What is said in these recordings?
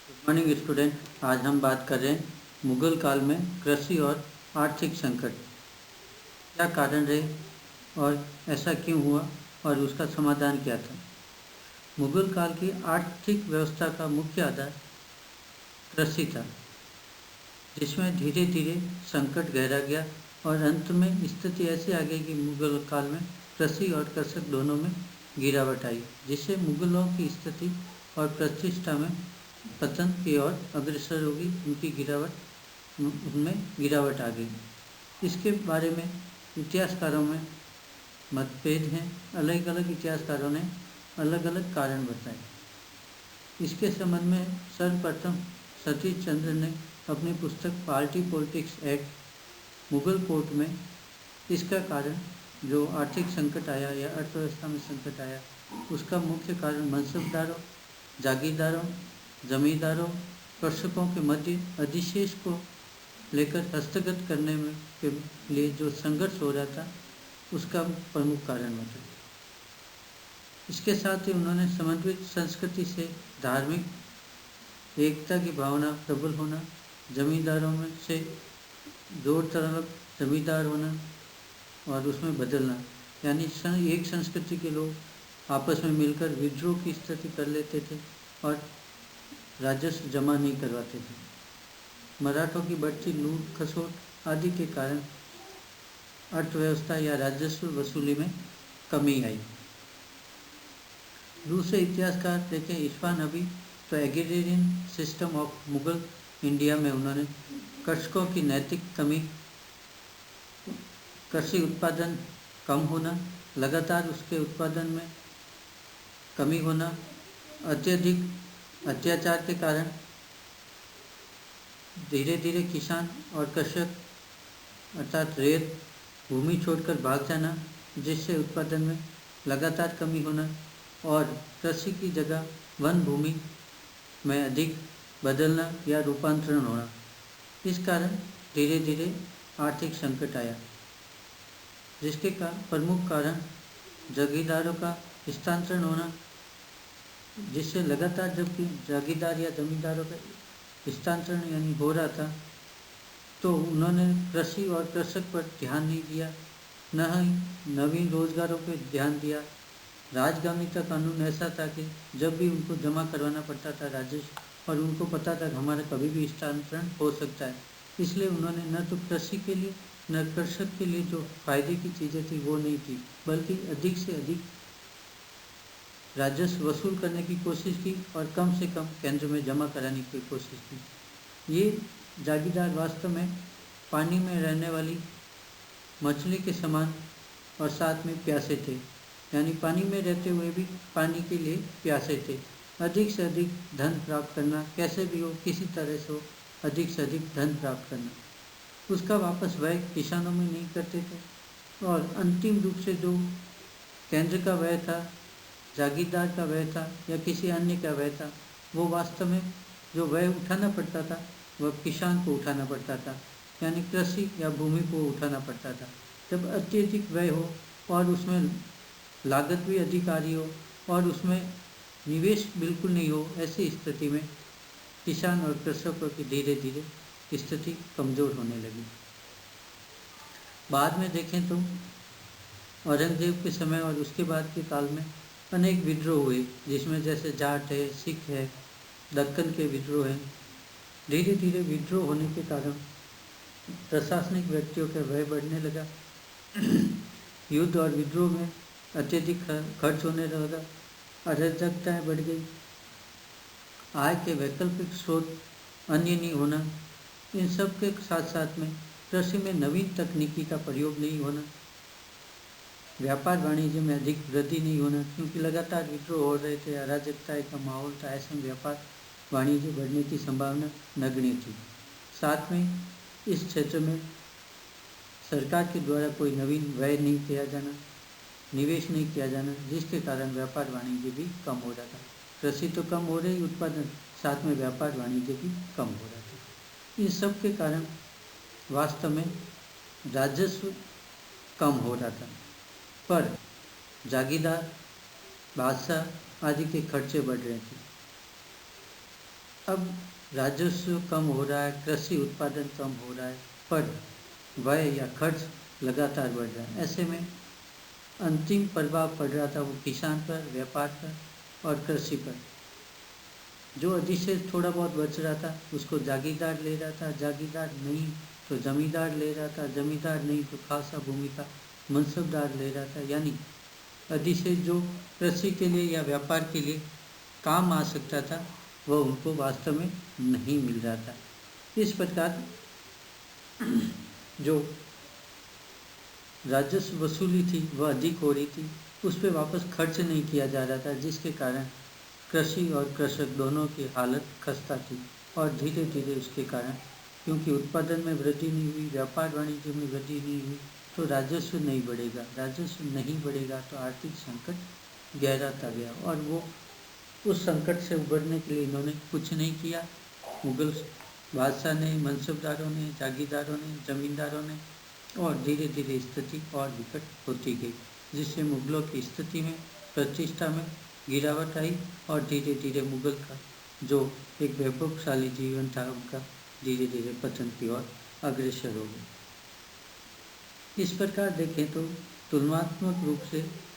Good morning student. आज हम बात कर रहे हैं मुगल काल में कृषि और आर्थिक संकट क्या कारण रहे और ऐसा क्यों हुआ और उसका समाधान क्या था। मुगल काल की आर्थिक व्यवस्था का मुख्य आधार कृषि था, जिसमें धीरे धीरे संकट गहरा गया और अंत में स्थिति ऐसी आ गई कि मुगल काल में कृषि और कृषक दोनों में गिरावट आई, जिससे मुगलों की स्थिति और प्रतिष्ठा में पतन की ओर अग्रसर होगी। उनकी गिरावट उनमें गिरावट आ गई। इसके बारे में इतिहासकारों में मतभेद हैं। अलग अलग इतिहासकारों ने अलग अलग कारण बताए। इसके संबंध में सर्वप्रथम सतीश चंद्र ने अपनी पुस्तक party politics act Mughal court में इसका कारण जो आर्थिक संकट आया या अर्थव्यवस्था में संकट आया उसका मुख्य कारण मनसबदारों, जागीरदारों, जमींदारों, कृषकों के मध्य अधिशेष को लेकर हस्तगत करने में के लिए जो संघर्ष हो रहा था उसका प्रमुख कारण बताया। इसके साथ ही उन्होंने समन्वित संस्कृति से धार्मिक एकता की भावना प्रबल होना, जमींदारों में से दो तरफ जमींदार होना और उसमें बदलना, यानी एक संस्कृति के लोग आपस में मिलकर विद्रोह की स्थिति कर लेते थे और राजस्व जमा नहीं करवाते थे। मराठों की बढ़ती लूट खसोट आदि के कारण अर्थव्यवस्था या राजस्व वसूली में कमी आई। दूसरे इतिहासकार देखें इरफान नबी तो agrarian system of Mughal India में उन्होंने कृषकों की नैतिक कमी, कृषि उत्पादन कम होना, लगातार उसके उत्पादन में कमी होना, अत्यधिक अत्याचार के कारण धीरे धीरे किसान और कृषक अर्थात रेत भूमि छोड़कर भाग जाना, जिससे उत्पादन में लगातार कमी होना और कृषि की जगह वन भूमि में अधिक बदलना या रूपांतरण होना। इस कारण धीरे धीरे आर्थिक संकट आया, जिसके प्रमुख कारण जागीरदारों का स्थानांतरण होना, जिससे लगातार जबकि जागीरदार या जमींदारों का स्थानांतरण यानी हो रहा था तो उन्होंने कृषि और कृषक पर ध्यान नहीं दिया, न ही नवीन रोजगारों पर ध्यान दिया। राजगामीता कानून ऐसा था कि जब भी उनको जमा करवाना पड़ता था राजस्व और उनको पता था कि हमारा कभी भी स्थानांतरण हो सकता है, इसलिए उन्होंने न तो कृषि के लिए न कृषक के लिए जो फायदे की चीज़ें थी वो नहीं की, बल्कि अधिक से अधिक राजस्व वसूल करने की कोशिश की और कम से कम केंद्र में जमा कराने की कोशिश की। ये जागीरदार वास्तव में पानी में रहने वाली मछली के समान और साथ में प्यासे थे, यानी पानी में रहते हुए भी पानी के लिए प्यासे थे। अधिक से अधिक धन प्राप्त करना, कैसे भी हो किसी तरह से हो अधिक से अधिक धन प्राप्त करना, उसका वापस व्यय किसानों में नहीं करते थे। और अंतिम रूप से जो केंद्र का व्यय था, जागीरदार का व्यय था या किसी अन्य का व्यय था, वो वास्तव में जो व्यय उठाना पड़ता था वह किसान को उठाना पड़ता था, यानी कृषि या भूमि को उठाना पड़ता था। जब अत्यधिक व्यय हो और उसमें लागत भी अधिक आ रही हो और उसमें निवेश बिल्कुल नहीं हो, ऐसी स्थिति में किसान और कृषकों की धीरे धीरे स्थिति कमज़ोर होने लगी। बाद में देखें तो औरंगजेब के समय और उसके बाद के काल में अनेक विद्रोह हुए, जिसमें जैसे जाट है, सिख है, दक्कन के विद्रोह हैं। धीरे धीरे विद्रोह होने के कारण प्रशासनिक व्यक्तियों का व्यय बढ़ने लगा, युद्ध और विद्रोह में अत्यधिक खर्च होने लगा, अराजकताएँ बढ़ गई, आय के वैकल्पिक स्रोत अन्य नहीं होना, इन सब के साथ साथ में कृषि में नवीन तकनीकी का प्रयोग नहीं होना, व्यापार वाणिज्य में अधिक वृद्धि नहीं होना, क्योंकि लगातार विद्रोह हो रहे थे, अराजकता का माहौल था, ऐसे में व्यापार वाणिज्य बढ़ने की संभावना नगण्य थी। साथ में इस क्षेत्र में सरकार के द्वारा कोई नवीन व्यय नहीं किया जाना, निवेश नहीं किया जाना, जिसके कारण व्यापार वाणिज्य भी कम हो रहा था। कृषि तो कम हो रही, उत्पादन, साथ में व्यापार वाणिज्य भी कम हो रहा था। इन सब के कारण वास्तव में राजस्व कम हो रहा था, पर जागीरदार, बादशाह आदि के खर्चे बढ़ रहे थे। अब राजस्व कम हो रहा है, कृषि उत्पादन कम हो रहा है, पर व्यय या खर्च लगातार बढ़ रहा है। ऐसे में अंतिम प्रभाव पड़ रहा था वो किसान पर, व्यापार पर और कृषि पर। जो अधिशेष थोड़ा बहुत बच रहा था उसको जागीरदार ले रहा था, जागीरदार नहीं तो जमींदार ले रहा था, जमींदार नहीं तो खासा भूमि का मनसबदार ले रहा था। यानी अधिशेष जो कृषि के लिए या व्यापार के लिए काम आ सकता था वह उनको वास्तव में नहीं मिल रहा था। इस प्रकार जो राजस्व वसूली थी वह अधिक हो रही थी, उस पर वापस खर्च नहीं किया जा रहा था, जिसके कारण कृषि और कृषक दोनों की हालत खस्ता थी। और धीरे धीरे उसके कारण, क्योंकि उत्पादन में वृद्धि नहीं हुई, व्यापार वाणिज्य में वृद्धि नहीं हुई, तो राजस्व नहीं बढ़ेगा, राजस्व नहीं बढ़ेगा तो आर्थिक संकट गहराता गया। और वो उस संकट से उबरने के लिए इन्होंने कुछ नहीं किया। मुगल बादशाह ने, मनसबदारों ने, जागीरदारों ने, जमींदारों ने, और धीरे धीरे स्थिति और विकट होती गई, जिससे मुगलों की स्थिति में, प्रतिष्ठा में गिरावट आई और धीरे धीरे मुगल का जो एक वैभवशाली जीवन था उनका धीरे धीरे पतन की ओर अग्रसर हो गया। इस प्रकार देखें तो तुलनात्मक रूप से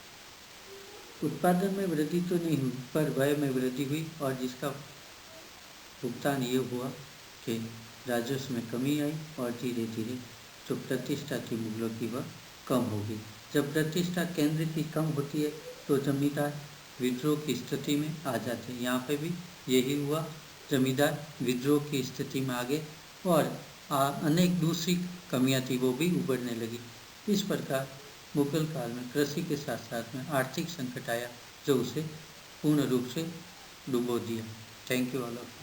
उत्पादन में वृद्धि तो नहीं हुई, पर व्यय में वृद्धि हुई, और जिसका भुगतान ये हुआ कि राजस्व में कमी आई और धीरे धीरे जो प्रतिष्ठा थी मुगलों की वह कम हो गई। जब प्रतिष्ठा केंद्र की कम होती है तो जमींदार विद्रोह की स्थिति में आ जाते हैं। यहाँ पे भी यही हुआ, जमींदार विद्रोह की स्थिति में आ गए और अनेक दूसरी कमियां थी वो भी उभरने लगी। इस प्रकार मुगल काल में कृषि के साथ साथ में आर्थिक संकट आया जो उसे पूर्ण रूप से डुबो दिया। Thank you all of.